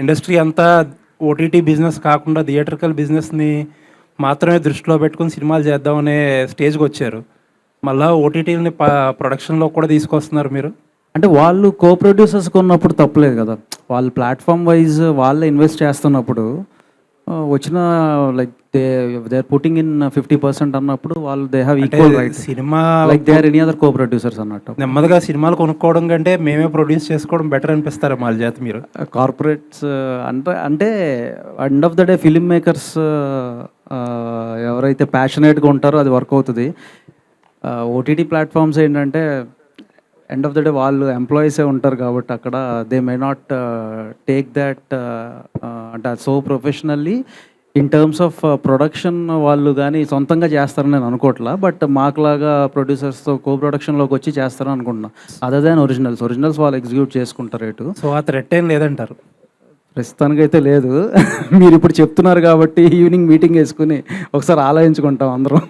Industry అంతా OTT business కాకుండా theatrical బిజినెస్ని మాత్రమే దృష్టిలో పెట్టుకుని సినిమాలు చేద్దామనే స్టేజ్కి వచ్చారు. మళ్ళీ ఓటీటీని ప్రొడక్షన్లో కూడా తీసుకొస్తున్నారు మీరు. అంటే వాళ్ళు కో ప్రొడ్యూసర్స్కి ఉన్నప్పుడు తప్పలేదు కదా. వాళ్ళు ప్లాట్ఫామ్ వైజ్ వాళ్ళే ఇన్వెస్ట్ చేస్తున్నప్పుడు వచ్చిన like they are putting in 50% అన్నప్పుడు వాళ్ళు they have equal right. Cinema like they are any other co producers అన్నట్టు. నెమ్మదిగా సినిమాలు కొనుక్కోవడం కంటే మేమే ప్రొడ్యూస్ చేసుకోవడం బెటర్ అనిపిస్తారా వాళ్ళ చేత మీరు? కార్పొరేట్స్ అంటే end of the day film makers ఎవరైతే ప్యాషనేట్గా ఉంటారో అది వర్క్ అవుతుంది. ఓటీటీ ప్లాట్ఫామ్స్ ఏంటంటే ఎండ్ ఆఫ్ ద డే వాళ్ళు ఎంప్లాయీసే ఉంటారు కాబట్టి అక్కడ they may not take that అంటే so professionally in terms of production వాళ్ళు కానీ సొంతంగా చేస్తారని నేను అనుకోవట్లా. బట్ మాకులాగా ప్రొడ్యూసర్స్తో కో ప్రొడక్షన్లోకి వచ్చి చేస్తారని అనుకుంటున్నా. అదర్ దాన్ ఒరిజినల్స్ వాళ్ళు ఎగ్జిక్యూట్ చేసుకుంటారు రేటు. సో ఆ థ్రెట్ ఏం లేదంటారు? ప్రస్తుతానికైతే లేదు. మీరు ఇప్పుడు చెప్తున్నారు కాబట్టి ఈవినింగ్ మీటింగ్ వేసుకుని ఒకసారి ఆలోచించుకుంటాం అందరం.